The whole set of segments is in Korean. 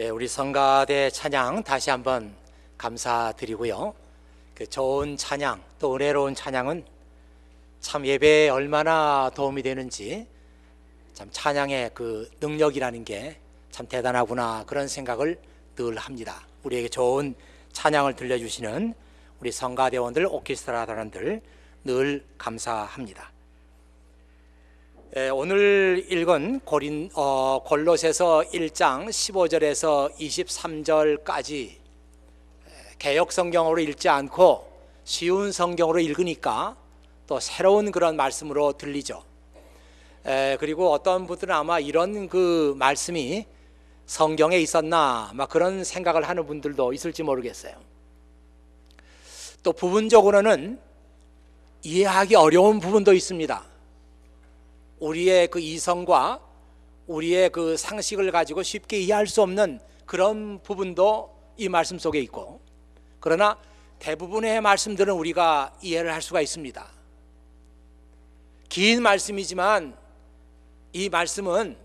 우리 성가대 찬양 다시 한번 감사드리고요. 그 좋은 찬양, 또 은혜로운 찬양은 참 예배에 얼마나 도움이 되는지, 참 찬양의 그 능력이라는 게 참 대단하구나, 그런 생각을 늘 합니다. 우리에게 좋은 찬양을 들려주시는 우리 성가대원들, 오케스트라 단원들 늘 감사합니다. 오늘 읽은 골로새서 1장 15절에서 23절까지 개역 성경으로 읽지 않고 쉬운 성경으로 읽으니까 또 새로운 그런 말씀으로 들리죠. 그리고 어떤 분들은 아마 이런 그 말씀이 성경에 있었나 막 그런 생각을 하는 분들도 있을지 모르겠어요. 또 부분적으로는 이해하기 어려운 부분도 있습니다. 우리의 그 이성과 우리의 그 상식을 가지고 쉽게 이해할 수 없는 그런 부분도 이 말씀 속에 있고, 그러나 대부분의 말씀들은 우리가 이해를 할 수가 있습니다. 긴 말씀이지만 이 말씀은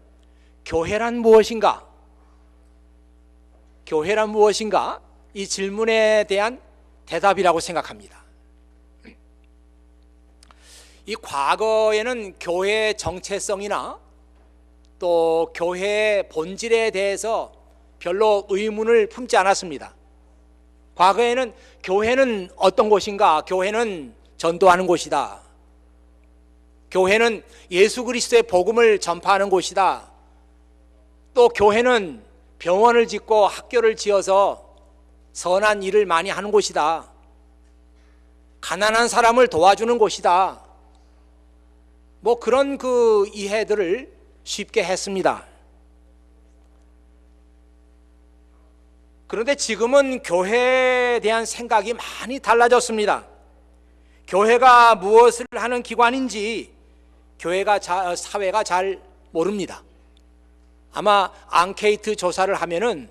교회란 무엇인가? 교회란 무엇인가? 이 질문에 대한 대답이라고 생각합니다. 이 과거에는 교회의 정체성이나 또 교회의 본질에 대해서 별로 의문을 품지 않았습니다. 과거에는 교회는 어떤 곳인가? 교회는 전도하는 곳이다. 교회는 예수 그리스도의 복음을 전파하는 곳이다. 또 교회는 병원을 짓고 학교를 지어서 선한 일을 많이 하는 곳이다. 가난한 사람을 도와주는 곳이다. 뭐 그런 그 이해들을 쉽게 했습니다. 그런데 지금은 교회에 대한 생각이 많이 달라졌습니다. 교회가 무엇을 하는 기관인지 사회가 잘 모릅니다. 아마 앙케이트 조사를 하면은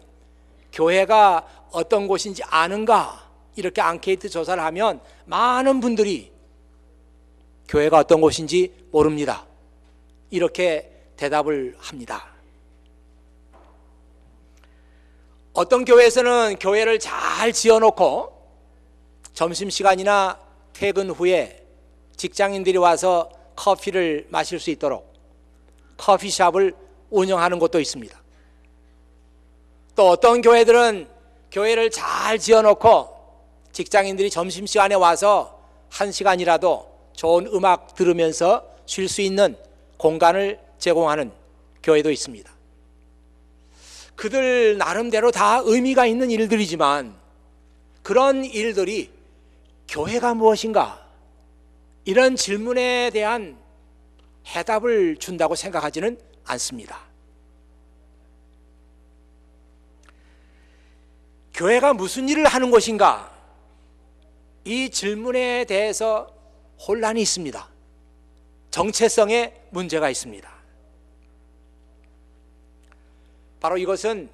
교회가 어떤 곳인지 아는가, 이렇게 앙케이트 조사를 하면 많은 분들이 교회가 어떤 곳인지 모릅니다, 이렇게 대답을 합니다. 어떤 교회에서는 교회를 잘 지어놓고 점심시간이나 퇴근 후에 직장인들이 와서 커피를 마실 수 있도록 커피숍을 운영하는 곳도 있습니다. 또 어떤 교회들은 교회를 잘 지어놓고 직장인들이 점심시간에 와서 1시간이라도 좋은 음악 들으면서 쉴 수 있는 공간을 제공하는 교회도 있습니다. 그들 나름대로 다 의미가 있는 일들이지만, 그런 일들이 교회가 무엇인가, 이런 질문에 대한 해답을 준다고 생각하지는 않습니다. 교회가 무슨 일을 하는 것인가, 이 질문에 대해서 혼란이 있습니다. 정체성에 문제가 있습니다. 바로 이것은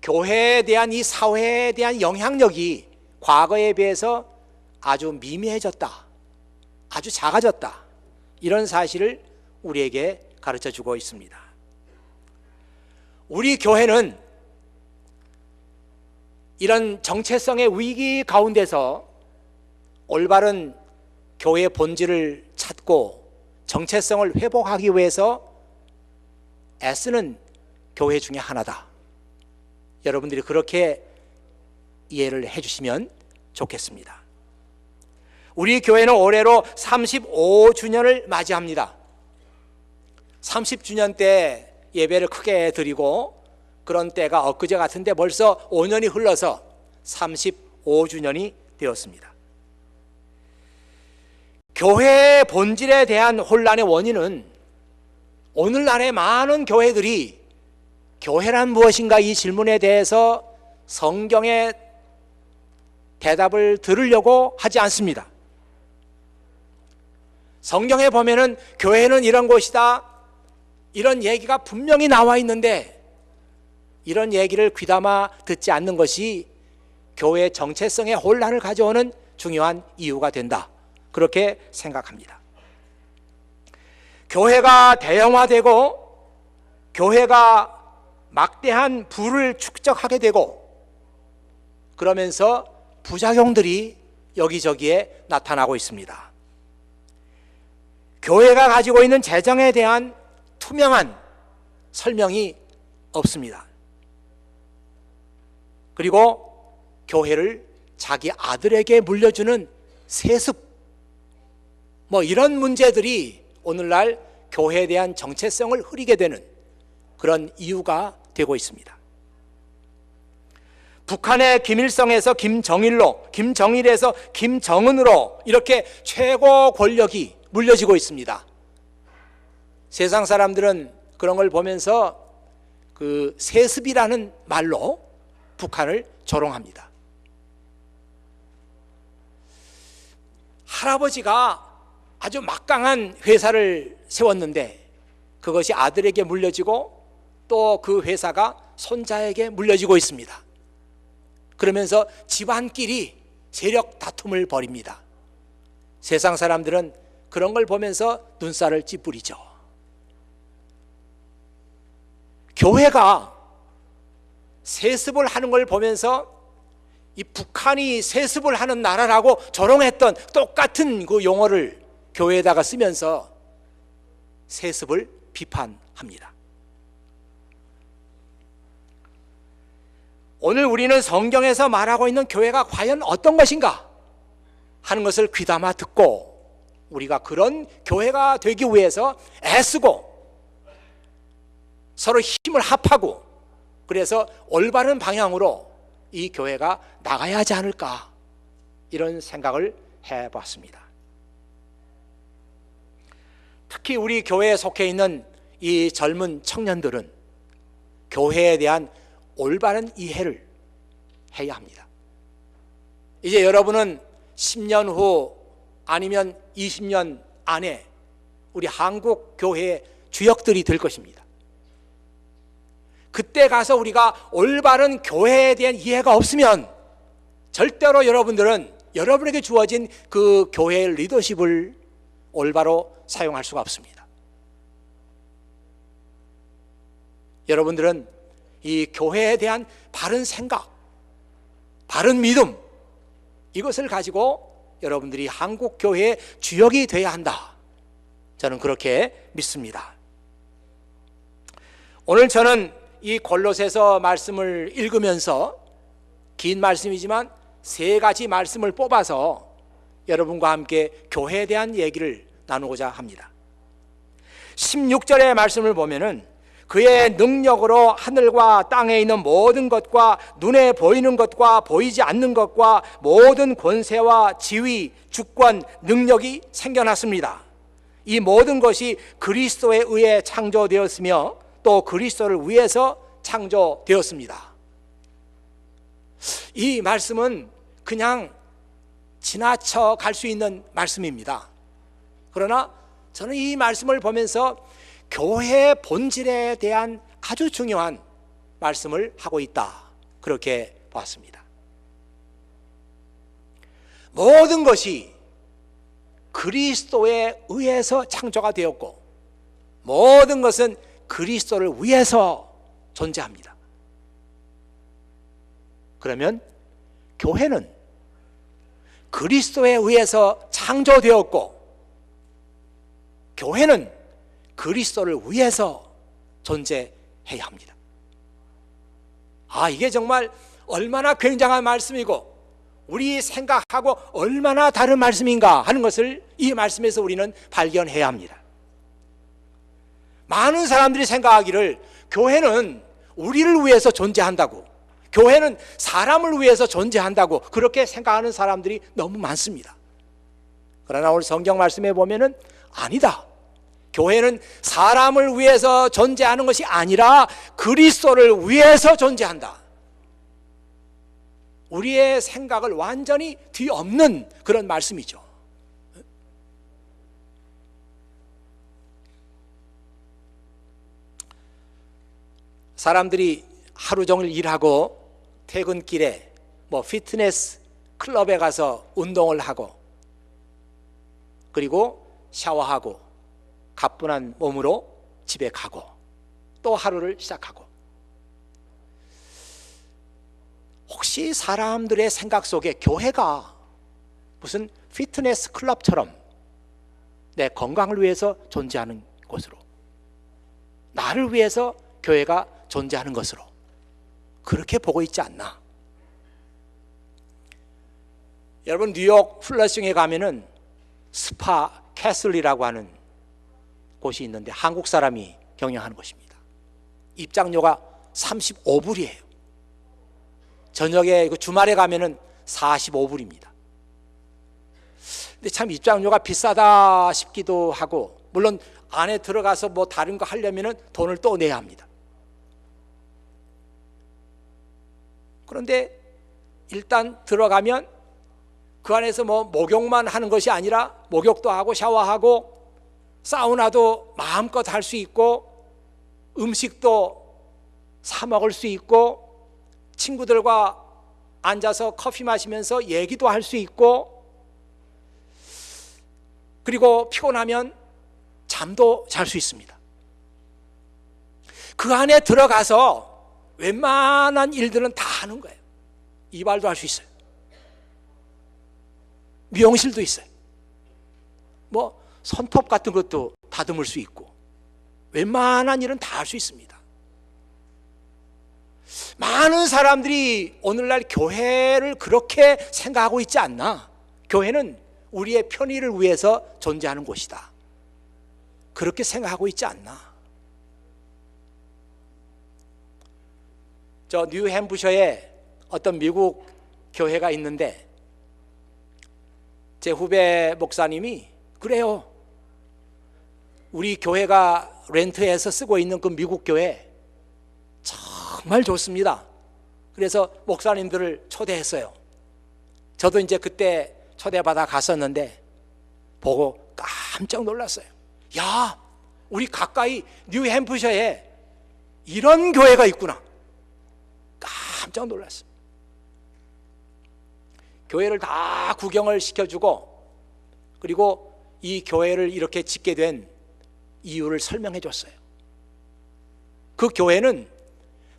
교회에 대한, 이 사회에 대한 영향력이 과거에 비해서 아주 미미해졌다, 아주 작아졌다, 이런 사실을 우리에게 가르쳐 주고 있습니다. 우리 교회는 이런 정체성의 위기 가운데서 올바른 교회의 본질을 찾고 정체성을 회복하기 위해서 애쓰는 교회 중에 하나다. 여러분들이 그렇게 이해를 해주시면 좋겠습니다. 우리 교회는 올해로 35주년을 맞이합니다. 30주년 때 예배를 크게 드리고, 그런 때가 엊그제 같은데 벌써 5년이 흘러서 35주년이 되었습니다. 교회의 본질에 대한 혼란의 원인은 오늘날의 많은 교회들이 교회란 무엇인가, 이 질문에 대해서 성경의 대답을 들으려고 하지 않습니다. 성경에 보면은 교회는 이런 곳이다, 이런 얘기가 분명히 나와 있는데, 이런 얘기를 귀담아 듣지 않는 것이 교회의 정체성의 혼란을 가져오는 중요한 이유가 된다, 그렇게 생각합니다. 교회가 대형화되고 교회가 막대한 부를 축적하게 되고, 그러면서 부작용들이 여기저기에 나타나고 있습니다. 교회가 가지고 있는 재정에 대한 투명한 설명이 없습니다. 그리고 교회를 자기 아들에게 물려주는 세습, 이런 문제들이 오늘날 교회에 대한 정체성을 흐리게 되는 그런 이유가 되고 있습니다. 북한의 김일성에서 김정일로, 김정일에서 김정은으로 이렇게 최고 권력이 물려지고 있습니다. 세상 사람들은 그런 걸 보면서 그 세습이라는 말로 북한을 조롱합니다. 할아버지가 아주 막강한 회사를 세웠는데 그것이 아들에게 물려지고 또 그 회사가 손자에게 물려지고 있습니다. 그러면서 집안끼리 세력 다툼을 벌입니다. 세상 사람들은 그런 걸 보면서 눈살을 찌푸리죠. 교회가 세습을 하는 걸 보면서 이 북한이 세습을 하는 나라라고 조롱했던 똑같은 그 용어를 교회에다가 쓰면서 세습을 비판합니다. 오늘 우리는 성경에서 말하고 있는 교회가 과연 어떤 것인가 하는 것을 귀담아 듣고 우리가 그런 교회가 되기 위해서 애쓰고 서로 힘을 합하고 그래서 올바른 방향으로 이 교회가 나가야 하지 않을까, 이런 생각을 해봤습니다. 특히 우리 교회에 속해 있는 이 젊은 청년들은 교회에 대한 올바른 이해를 해야 합니다. 이제 여러분은 10년 후 아니면 20년 안에 우리 한국 교회의 주역들이 될 것입니다. 그때 가서 우리가 올바른 교회에 대한 이해가 없으면 절대로 여러분들은 여러분에게 주어진 그 교회의 리더십을 올바로 사용할 수가 없습니다. 여러분들은 이 교회에 대한 바른 생각, 바른 믿음, 이것을 가지고 여러분들이 한국 교회의 주역이 되어야 한다, 저는 그렇게 믿습니다. 오늘 저는 이 골로새서 말씀을 읽으면서 긴 말씀이지만 세 가지 말씀을 뽑아서 여러분과 함께 교회에 대한 얘기를 나누고자 합니다. 16절의 말씀을 보면은 그의 능력으로 하늘과 땅에 있는 모든 것과 눈에 보이는 것과 보이지 않는 것과 모든 권세와 지위, 주권, 능력이 생겨났습니다. 이 모든 것이 그리스도에 의해 창조되었으며 또 그리스도를 위해서 창조되었습니다. 이 말씀은 그냥 지나쳐 갈 수 있는 말씀입니다. 그러나 저는 이 말씀을 보면서 교회의 본질에 대한 아주 중요한 말씀을 하고 있다, 그렇게 봤습니다. 모든 것이 그리스도에 의해서 창조가 되었고 모든 것은 그리스도를 위해서 존재합니다. 그러면 교회는 그리스도에 의해서 창조되었고 교회는 그리스도를 위해서 존재해야 합니다. 이게 정말 얼마나 굉장한 말씀이고 우리 생각하고 얼마나 다른 말씀인가 하는 것을 이 말씀에서 우리는 발견해야 합니다. 많은 사람들이 생각하기를 교회는 우리를 위해서 존재한다고, 교회는 사람을 위해서 존재한다고 그렇게 생각하는 사람들이 너무 많습니다. 그러나 오늘 성경 말씀에 보면은 아니다, 교회는 사람을 위해서 존재하는 것이 아니라 그리스도를 위해서 존재한다. 우리의 생각을 완전히 뒤엎는 그런 말씀이죠. 사람들이 하루 종일 일하고 퇴근길에 피트니스 클럽에 가서 운동을 하고 그리고 샤워하고 가뿐한 몸으로 집에 가고 또 하루를 시작하고 혹시 사람들의 생각 속에 교회가 무슨 피트니스 클럽처럼 내 건강을 위해서 존재하는 곳으로, 나를 위해서 교회가 존재하는 것으로 그렇게 보고 있지 않나. 여러분, 뉴욕 플러싱에 가면은 스파 캐슬이라고 하는 곳이 있는데 한국 사람이 경영하는 곳입니다. 입장료가 35불이에요. 저녁에 주말에 가면은 45불입니다. 근데 참 입장료가 비싸다 싶기도 하고, 물론 안에 들어가서 뭐 다른 거 하려면은 돈을 또 내야 합니다. 그런데 일단 들어가면 그 안에서 뭐 목욕만 하는 것이 아니라 목욕도 하고 샤워하고 사우나도 마음껏 할 수 있고 음식도 사 먹을 수 있고 친구들과 앉아서 커피 마시면서 얘기도 할 수 있고, 그리고 피곤하면 잠도 잘 수 있습니다. 그 안에 들어가서 웬만한 일들은 다 하는 거예요. 이발도 할 수 있어요. 미용실도 있어요. 뭐 손톱 같은 것도 다듬을 수 있고 웬만한 일은 다 할 수 있습니다. 많은 사람들이 오늘날 교회를 그렇게 생각하고 있지 않나? 교회는 우리의 편의를 위해서 존재하는 곳이다, 그렇게 생각하고 있지 않나? 저 뉴햄프셔에 어떤 미국 교회가 있는데 제 후배 목사님이 그래요, 우리 교회가 렌트해서 쓰고 있는 그 미국 교회 정말 좋습니다. 그래서 목사님들을 초대했어요. 저도 이제 그때 초대받아 갔었는데 보고 깜짝 놀랐어요. 야, 우리 가까이 뉴햄프셔에 이런 교회가 있구나. 깜짝 놀랐어요. 교회를 다 구경을 시켜주고, 그리고 이 교회를 이렇게 짓게 된 이유를 설명해 줬어요. 그 교회는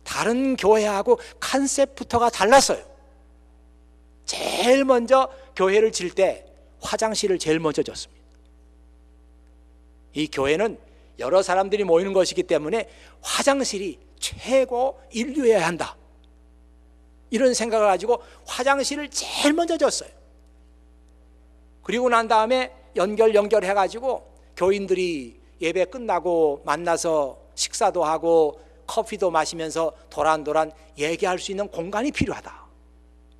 다른 교회하고 컨셉부터가 달랐어요. 제일 먼저 교회를 질 때 화장실을 제일 먼저 줬습니다. 이 교회는 여러 사람들이 모이는 것이기 때문에 화장실이 최고 인류여야 한다, 이런 생각을 가지고 화장실을 제일 먼저 줬어요. 그리고 난 다음에 연결해가지고 교인들이 예배 끝나고 만나서 식사도 하고 커피도 마시면서 도란도란 얘기할 수 있는 공간이 필요하다.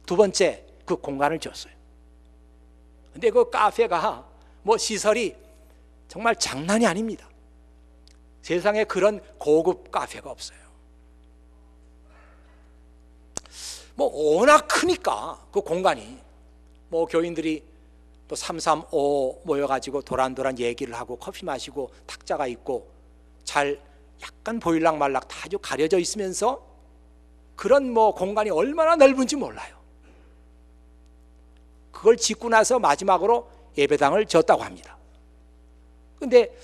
두 번째, 그 공간을 줬어요. 근데 그 카페가 뭐 시설이 정말 장난이 아닙니다. 세상에 그런 고급 카페가 없어요. 뭐 워낙 크니까 그 공간이, 뭐 교인들이 또 335 모여가지고 도란도란 얘기를 하고 커피 마시고 탁자가 있고 잘 약간 보일락말락 다 아주 가려져 있으면서 그런 뭐 공간이 얼마나 넓은지 몰라요. 그걸 짓고 나서 마지막으로 예배당을 졌다고 합니다. 근데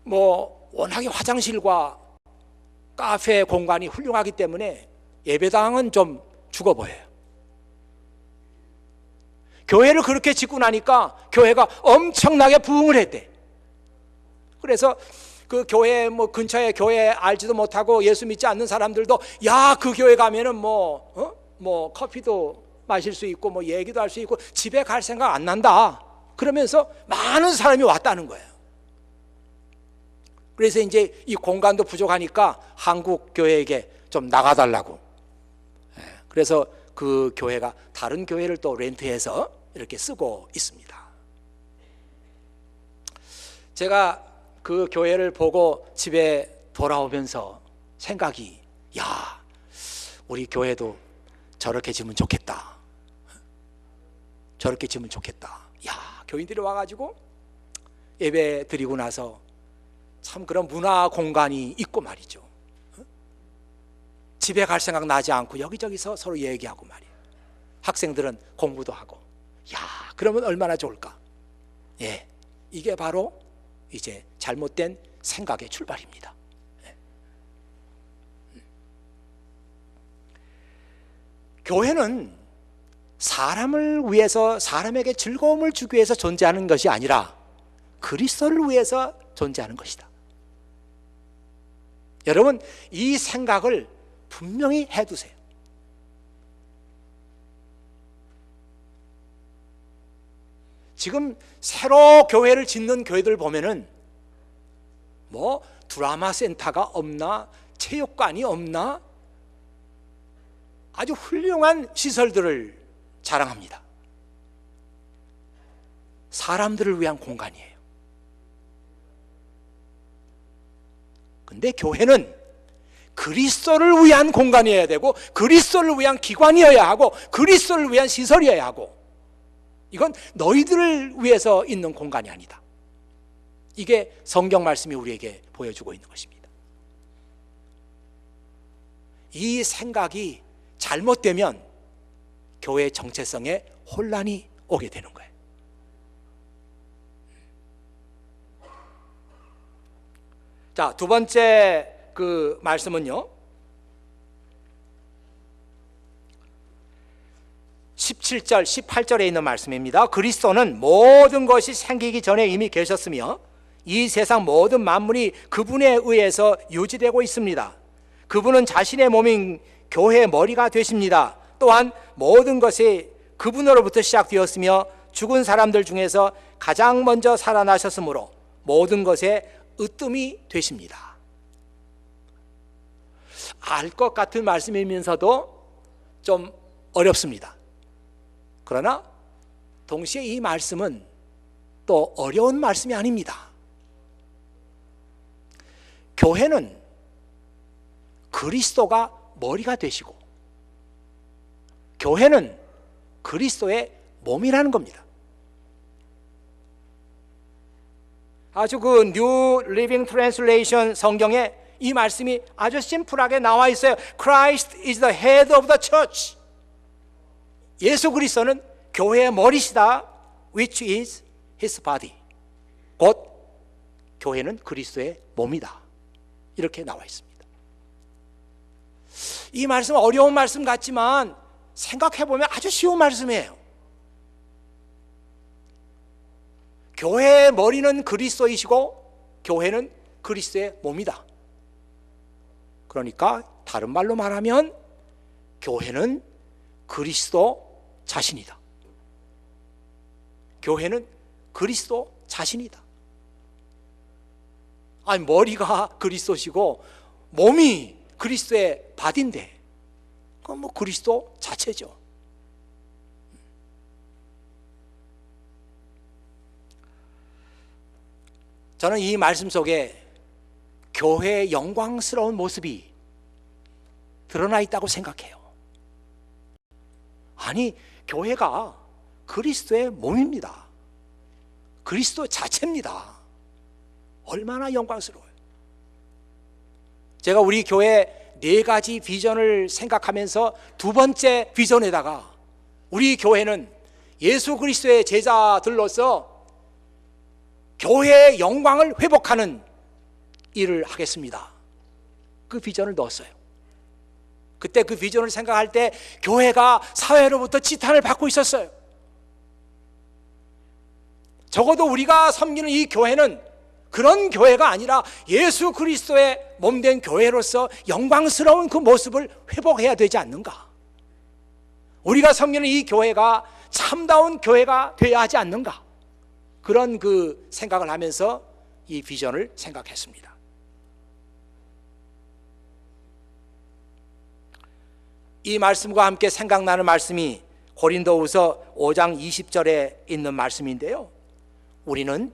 뭐 워낙에 화장실과 카페 공간이 훌륭하기 때문에 예배당은 좀 죽어 보여요. 교회를 그렇게 짓고 나니까 교회가 엄청나게 부흥을 했대. 그래서 그 교회 뭐 근처에 교회 알지도 못하고 예수 믿지 않는 사람들도 야, 그 교회 가면은 뭐 커피도 마실 수 있고 뭐 얘기도 할 수 있고 집에 갈 생각 안 난다, 그러면서 많은 사람이 왔다는 거예요. 그래서 이제 이 공간도 부족하니까 한국 교회에게 좀 나가달라고. 그래서 그 교회가 다른 교회를 또 렌트해서 이렇게 쓰고 있습니다. 제가 그 교회를 보고 집에 돌아오면서 생각이, 야, 우리 교회도 저렇게 지으면 좋겠다, 저렇게 지으면 좋겠다. 야, 교인들이 와가지고 예배 드리고 나서 참 그런 문화 공간이 있고 말이죠. 집에 갈 생각 나지 않고 여기저기서 서로 얘기하고 말이에요. 학생들은 공부도 하고. 야, 그러면 얼마나 좋을까. 예, 이게 바로 이제 잘못된 생각의 출발입니다. 교회는 사람을 위해서, 사람에게 즐거움을 주기 위해서 존재하는 것이 아니라 그리스도를 위해서 존재하는 것이다. 여러분, 이 생각을 분명히 해두세요. 지금 새로 교회를 짓는 교회들 보면은 뭐 드라마 센터가 없나, 체육관이 없나, 아주 훌륭한 시설들을 자랑합니다. 사람들을 위한 공간이에요. 근데 교회는 그리스도를 위한 공간이어야 되고, 그리스도를 위한 기관이어야 하고, 그리스도를 위한 시설이어야 하고, 이건 너희들을 위해서 있는 공간이 아니다. 이게 성경 말씀이 우리에게 보여주고 있는 것입니다. 이 생각이 잘못되면 교회의 정체성에 혼란이 오게 되는 거예요. 자, 두 번째 그 말씀은요, 17절, 18절에 있는 말씀입니다. 그리스도는 모든 것이 생기기 전에 이미 계셨으며 이 세상 모든 만물이 그분에 의해서 유지되고 있습니다. 그분은 자신의 몸인 교회의 머리가 되십니다. 또한 모든 것이 그분으로부터 시작되었으며 죽은 사람들 중에서 가장 먼저 살아나셨으므로 모든 것의 으뜸이 되십니다. 알 것 같은 말씀이면서도 좀 어렵습니다. 그러나 동시에 이 말씀은 또 어려운 말씀이 아닙니다. 교회는 그리스도가 머리가 되시고 교회는 그리스도의 몸이라는 겁니다. 아주 그 New Living Translation 성경에 이 말씀이 아주 심플하게 나와 있어요. Christ is the head of the church. 예수 그리스도는 교회의 머리시다. Which is his body. 곧 교회는 그리스도의 몸이다. 이렇게 나와 있습니다. 이 말씀은 어려운 말씀 같지만 생각해보면 아주 쉬운 말씀이에요. 교회의 머리는 그리스도이시고 교회는 그리스도의 몸이다. 그러니까 다른 말로 말하면 교회는 그리스도 자신이다. 교회는 그리스도 자신이다. 아니, 머리가 그리스도시고 몸이 그리스도의 바디인데 그건 뭐 그리스도 자체죠. 저는 이 말씀 속에 교회의 영광스러운 모습이 드러나 있다고 생각해요. 아니, 교회가 그리스도의 몸입니다. 그리스도 자체입니다. 얼마나 영광스러워요. 제가 우리 교회 4가지 비전을 생각하면서 두 번째 비전에다가 우리 교회는 예수 그리스도의 제자들로서 교회의 영광을 회복하는 일을 하겠습니다. 그 비전을 넣었어요. 그때 그 비전을 생각할 때 교회가 사회로부터 지탄을 받고 있었어요. 적어도 우리가 섬기는 이 교회는 그런 교회가 아니라 예수 그리스도의 몸된 교회로서 영광스러운 그 모습을 회복해야 되지 않는가? 우리가 섬기는 이 교회가 참다운 교회가 되어야 하지 않는가? 그런 그 생각을 하면서 이 비전을 생각했습니다. 이 말씀과 함께 생각나는 말씀이 고린도후서 5장 20절에 있는 말씀인데요, 우리는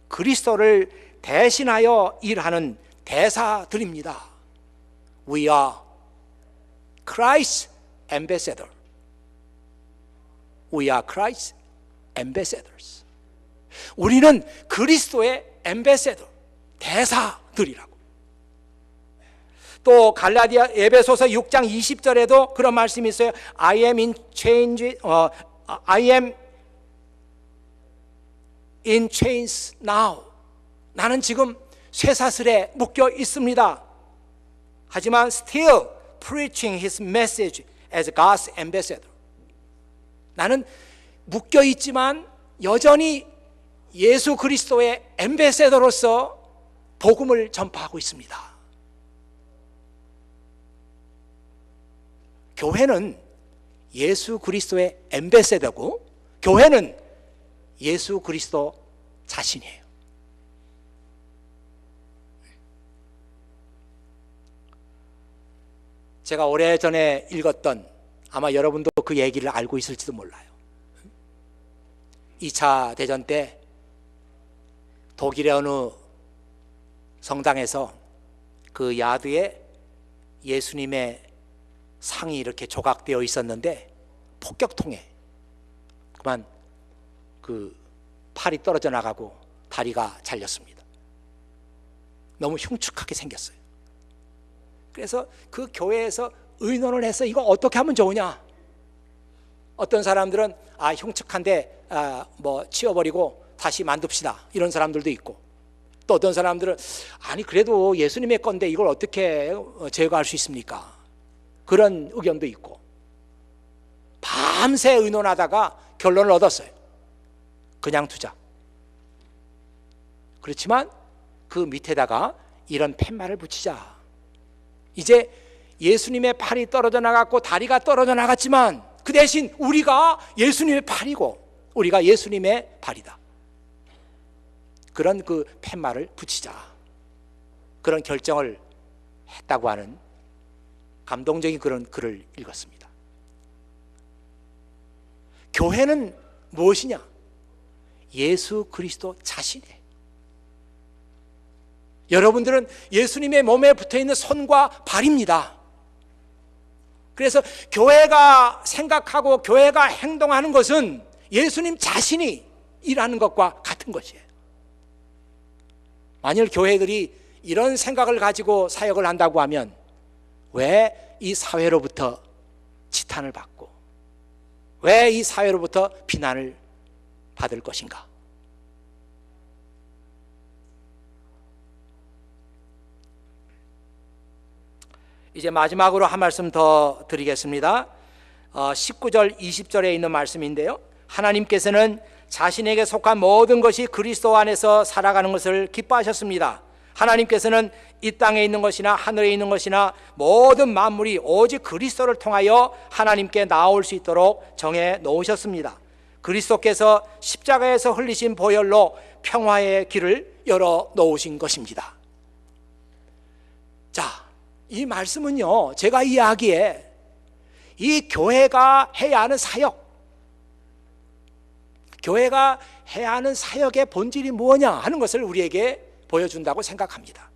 그리스도를 대신하여 일하는 대사들입니다. We are Christ's ambassador. We are Christ's ambassadors. 우리는 그리스도의 ambassador, 대사들이라고. 또 갈라디아 에베소서 6장 20절에도 그런 말씀이 있어요. I am in chains now. 나는 지금 쇠사슬에 묶여 있습니다. 하지만 still preaching his message as God's ambassador. 나는 묶여 있지만 여전히 예수 그리스도의 엠베세더로서 복음을 전파하고 있습니다. 교회는 예수 그리스도의 엠베세더고 교회는 예수 그리스도 자신이에요. 제가 오래전에 읽었던, 아마 여러분도 그 얘기를 알고 있을지도 몰라요. 2차 대전 때 독일의 어느 성당에서 그 야드에 예수님의 상이 이렇게 조각되어 있었는데 폭격통에 그만 그 팔이 떨어져 나가고 다리가 잘렸습니다. 너무 흉측하게 생겼어요. 그래서 그 교회에서 의논을 해서 이거 어떻게 하면 좋으냐. 어떤 사람들은 흉측한데 뭐 치워버리고 다시 만듭시다, 이런 사람들도 있고, 또 어떤 사람들은 아니 그래도 예수님의 건데 이걸 어떻게 제거할 수 있습니까? 그런 의견도 있고, 밤새 의논하다가 결론을 얻었어요. 그냥 두자. 그렇지만 그 밑에다가 이런 팻말을 붙이자. 이제 예수님의 팔이 떨어져 나갔고 다리가 떨어져 나갔지만 그 대신 우리가 예수님의 팔이고 우리가 예수님의 발이다. 그런 그 팻말을 붙이자. 그런 결정을 했다고 하는 감동적인 그런 글을 읽었습니다. 교회는 무엇이냐? 예수 그리스도 자신이에요. 여러분들은 예수님의 몸에 붙어있는 손과 발입니다. 그래서 교회가 생각하고 교회가 행동하는 것은 예수님 자신이 일하는 것과 같은 것이에요. 만일 교회들이 이런 생각을 가지고 사역을 한다고 하면 왜 이 사회로부터 지탄을 받고 왜 이 사회로부터 비난을 받을 것인가? 이제 마지막으로 한 말씀 더 드리겠습니다. 19절 20절에 있는 말씀인데요, 하나님께서는 자신에게 속한 모든 것이 그리스도 안에서 살아가는 것을 기뻐하셨습니다. 하나님께서는 이 땅에 있는 것이나 하늘에 있는 것이나 모든 만물이 오직 그리스도를 통하여 하나님께 나올 수 있도록 정해 놓으셨습니다. 그리스도께서 십자가에서 흘리신 보혈로 평화의 길을 열어 놓으신 것입니다. 자, 이 말씀은요, 제가 이야기에 이 교회가 해야 하는 사역, 교회가 해야 하는 사역의 본질이 무엇냐 하는 것을 우리에게 보여준다고 생각합니다.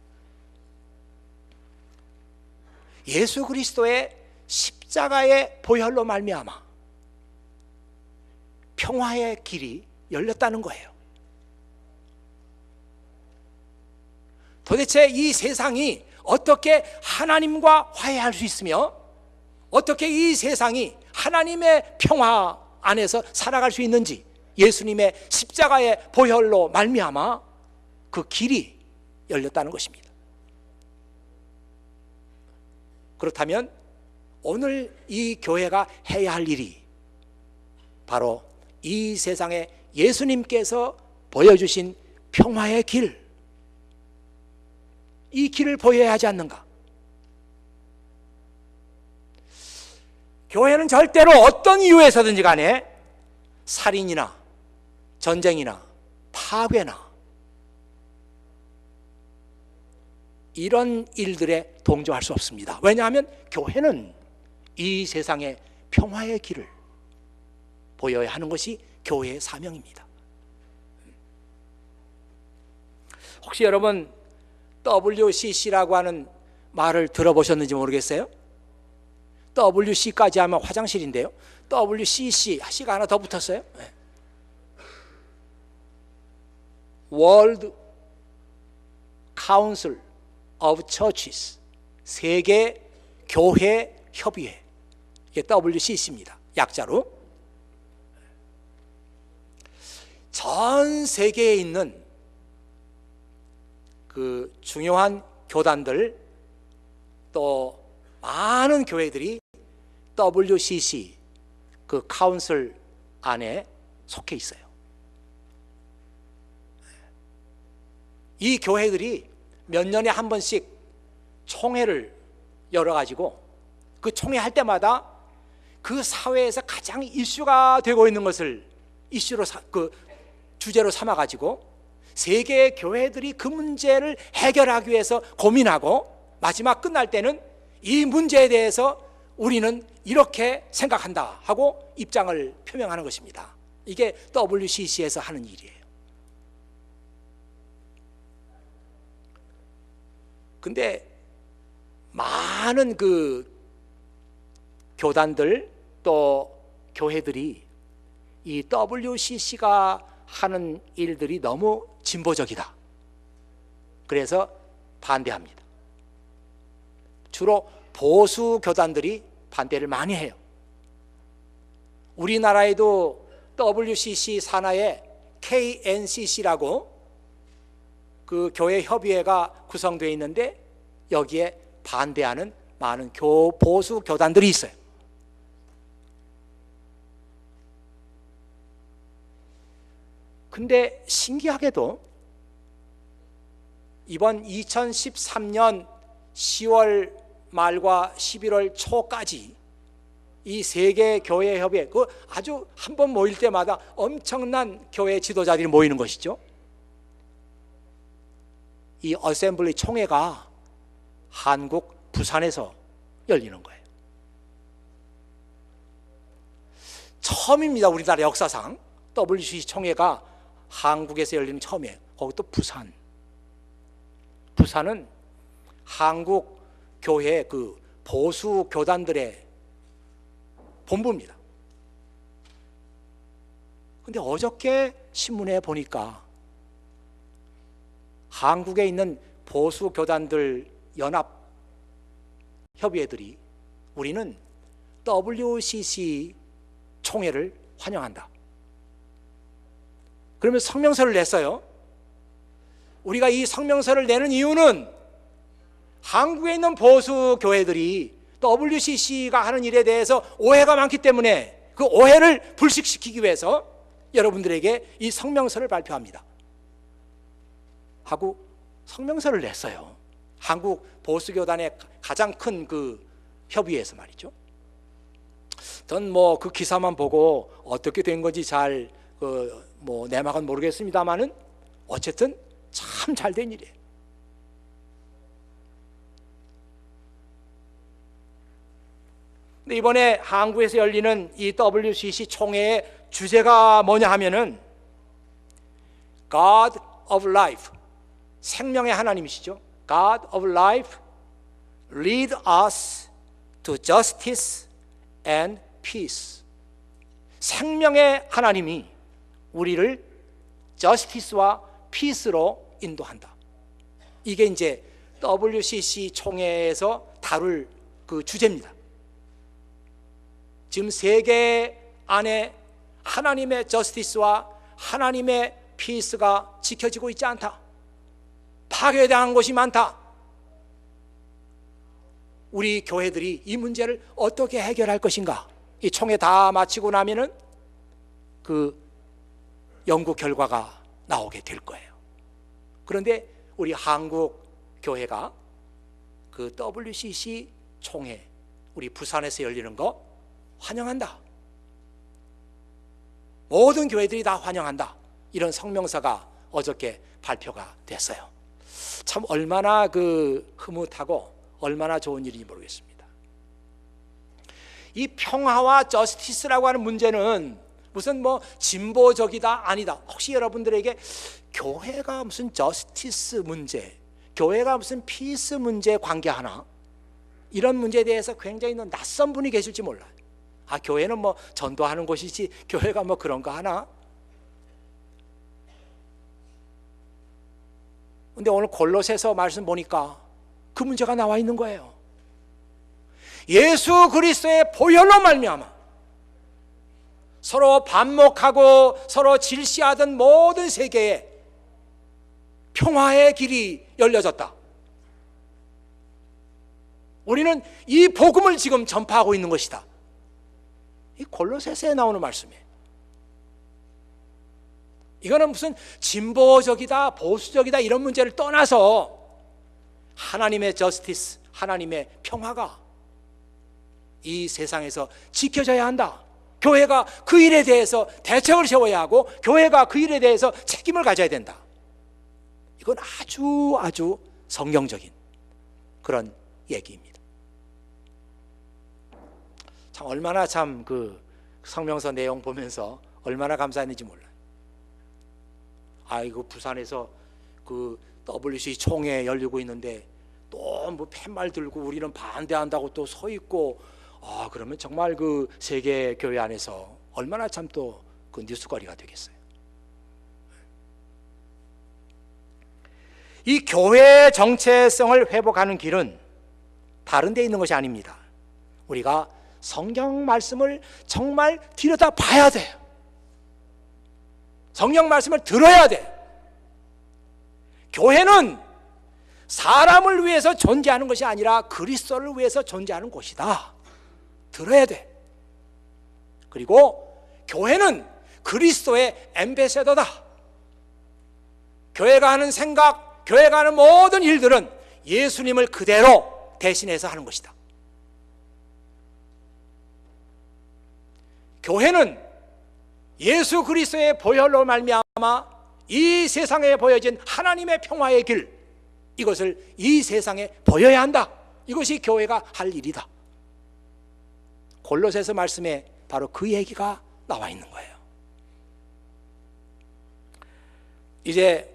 예수 그리스도의 십자가의 보혈로 말미암아 평화의 길이 열렸다는 거예요. 도대체 이 세상이 어떻게 하나님과 화해할 수 있으며 어떻게 이 세상이 하나님의 평화 안에서 살아갈 수 있는지 예수님의 십자가의 보혈로 말미암아 그 길이 열렸다는 것입니다. 그렇다면 오늘 이 교회가 해야 할 일이 바로 이 세상에 예수님께서 보여주신 평화의 길, 이 길을 보여야 하지 않는가? 교회는 절대로 어떤 이유에서든지 간에 살인이나 전쟁이나 파괴나 이런 일들에 동조할 수 없습니다. 왜냐하면 교회는 이 세상의 평화의 길을 보여야 하는 것이 교회의 사명입니다. 혹시 여러분 WCC라고 하는 말을 들어보셨는지 모르겠어요? WC까지 하면 화장실인데요, WCC, C가 하나 더 붙었어요. World Council of Churches, 세계 교회 협의회, 이게 WCC입니다. 약자로. 전 세계에 있는 그 중요한 교단들, 또 많은 교회들이 WCC 그 카운슬 안에 속해 있어요. 이 교회들이 몇 년에 한 번씩 총회를 열어가지고 그 총회 할 때마다 그 사회에서 가장 이슈가 되고 있는 것을 이슈로 그 주제로 삼아가지고 세계의 교회들이 그 문제를 해결하기 위해서 고민하고 마지막 끝날 때는 이 문제에 대해서 우리는 이렇게 생각한다 하고 입장을 표명하는 것입니다. 이게 WCC에서 하는 일이에요. 근데 많은 그 교단들 또 교회들이 이 WCC가 하는 일들이 너무 진보적이다. 그래서 반대합니다. 주로 보수 교단들이 반대를 많이 해요. 우리나라에도 WCC 산하에 KNCC라고 그 교회 협의회가 구성되어 있는데 여기에 반대하는 많은 보수 교단들이 있어요. 근데 신기하게도 이번 2013년 10월 말과 11월 초까지 이 세계 교회 협의회 그 아주 한 번 모일 때마다 엄청난 교회 지도자들이 모이는 것이죠. 이 어셈블리 총회가 한국 부산에서 열리는 거예요. 처음입니다. 우리나라 역사상 WCC 총회가 한국에서 열리는 처음이에요. 거기 또 부산. 부산은 한국 교회 그 보수 교단들의 본부입니다. 근데 어저께 신문에 보니까 한국에 있는 보수 교단들 연합 협의회들이 우리는 WCC 총회를 환영한다. 그러면 성명서를 냈어요. 우리가 이 성명서를 내는 이유는 한국에 있는 보수 교회들이 WCC가 하는 일에 대해서 오해가 많기 때문에 그 오해를 불식시키기 위해서 여러분들에게 이 성명서를 발표합니다. 하고 성명서를 냈어요. 한국 보수교단의 가장 큰 그 협의회에서 말이죠. 전 뭐 그 기사만 보고 어떻게 된 건지 잘 뭐 내막은 모르겠습니다만은 어쨌든 참 잘 된 일이에요. 근데 이번에 한국에서 열리는 이 WCC 총회의 주제가 뭐냐 하면은 God of Life, 생명의 하나님이시죠. God of Life, lead us to justice and peace. 생명의 하나님이 우리를 justice와 peace로 인도한다. 이게 이제 WCC 총회에서 다룰 그 주제입니다. 지금 세계 안에 하나님의 저스티스와 하나님의 피스가 지켜지고 있지 않다. 파괴당한 곳이 많다. 우리 교회들이 이 문제를 어떻게 해결할 것인가? 이 총회 다 마치고 나면은 그 연구 결과가 나오게 될 거예요. 그런데 우리 한국 교회가 그 WCC 총회 우리 부산에서 열리는 거 환영한다. 모든 교회들이 다 환영한다. 이런 성명서가 어저께 발표가 됐어요. 참 얼마나 그 흐뭇하고 얼마나 좋은 일인지 모르겠습니다. 이 평화와 저스티스라고 하는 문제는 무슨 뭐 진보적이다 아니다. 혹시 여러분들에게 교회가 무슨 저스티스 문제, 교회가 무슨 피스 문제에 관계하나? 이런 문제에 대해서 굉장히 낯선 분이 계실지 몰라요. 아, 교회는 뭐 전도하는 곳이지 교회가 뭐 그런 거 하나? 근데 오늘 골로새서 말씀 보니까 그 문제가 나와 있는 거예요. 예수 그리스도의 보혈로 말미암아 서로 반목하고 서로 질시하던 모든 세계에 평화의 길이 열려졌다. 우리는 이 복음을 지금 전파하고 있는 것이다. 이 골로새서에 나오는 말씀이에요. 이거는 무슨 진보적이다 보수적이다 이런 문제를 떠나서 하나님의 저스티스, 하나님의 평화가 이 세상에서 지켜져야 한다. 교회가 그 일에 대해서 대책을 세워야 하고 교회가 그 일에 대해서 책임을 가져야 된다. 이건 아주 성경적인 그런 얘기입니다. 참 얼마나 참 그 성명서 내용 보면서 얼마나 감사했는지 몰라요. 아이고 부산에서 그 WC 총회 열리고 있는데 또 뭐 팻말 들고 우리는 반대한다고 또 서 있고, 그러면 정말 그 세계 교회 안에서 얼마나 참 또 그 뉴스거리가 되겠어요. 이 교회의 정체성을 회복하는 길은 다른 데 있는 것이 아닙니다. 우리가 성경 말씀을 정말 들여다 봐야 돼요. 성경 말씀을 들어야 돼. 교회는 사람을 위해서 존재하는 것이 아니라 그리스도를 위해서 존재하는 곳이다. 들어야 돼. 그리고 교회는 그리스도의 앰베서더다. 교회가 하는 생각, 교회가 하는 모든 일들은 예수님을 그대로 대신해서 하는 것이다. 교회는 예수 그리스도의 보혈로 말미암아 이 세상에 보여진 하나님의 평화의 길, 이것을 이 세상에 보여야 한다. 이것이 교회가 할 일이다. 골로새서 말씀에 바로 그 얘기가 나와 있는 거예요. 이제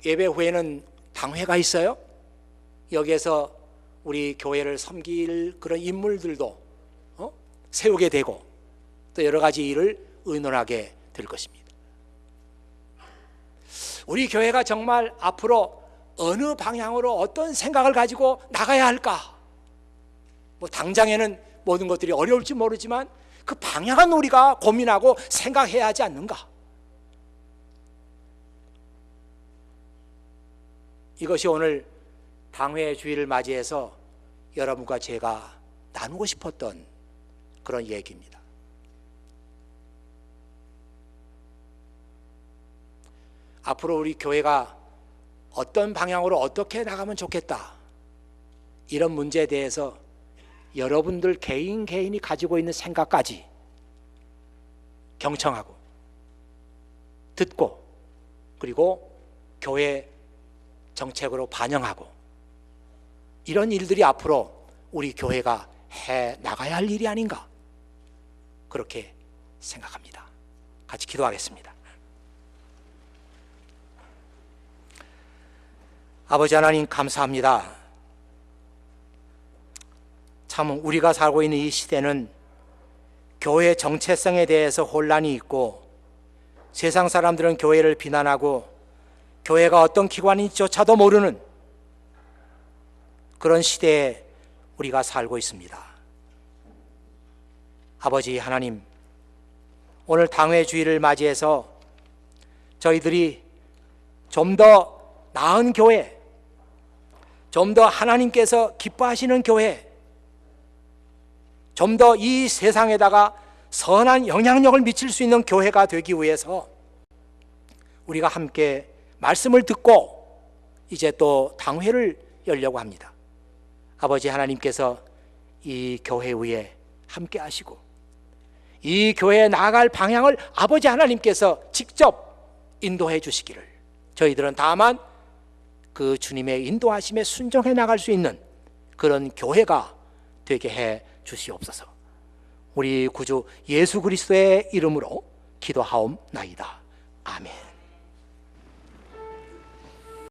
예배 후에는 당회가 있어요. 여기에서 우리 교회를 섬길 그런 인물들도 세우게 되고 또 여러 가지 일을 의논하게 될 것입니다. 우리 교회가 정말 앞으로 어느 방향으로 어떤 생각을 가지고 나가야 할까? 뭐 당장에는 모든 것들이 어려울지 모르지만 그 방향은 우리가 고민하고 생각해야 하지 않는가? 이것이 오늘 당회 주일을 맞이해서 여러분과 제가 나누고 싶었던 그런 얘기입니다. 앞으로 우리 교회가 어떤 방향으로 어떻게 나가면 좋겠다, 이런 문제에 대해서 여러분들 개인이 가지고 있는 생각까지 경청하고 듣고 그리고 교회 정책으로 반영하고, 이런 일들이 앞으로 우리 교회가 해 나가야 할 일이 아닌가, 그렇게 생각합니다. 같이 기도하겠습니다. 아버지 하나님, 감사합니다. 참 우리가 살고 있는 이 시대는 교회의 정체성에 대해서 혼란이 있고, 세상 사람들은 교회를 비난하고 교회가 어떤 기관인지조차도 모르는 그런 시대에 우리가 살고 있습니다. 아버지 하나님, 오늘 당회 주일을 맞이해서 저희들이 좀 더 나은 교회, 좀 더 하나님께서 기뻐하시는 교회, 좀 더 이 세상에다가 선한 영향력을 미칠 수 있는 교회가 되기 위해서 우리가 함께 말씀을 듣고 이제 또 당회를 열려고 합니다. 아버지 하나님께서 이 교회 위에 함께 하시고 이 교회에 나아갈 방향을 아버지 하나님께서 직접 인도해 주시기를, 저희들은 다만 그 주님의 인도하심에 순종해 나갈 수 있는 그런 교회가 되게 해 주시옵소서. 우리 구주 예수 그리스도의 이름으로 기도하옵나이다. 아멘.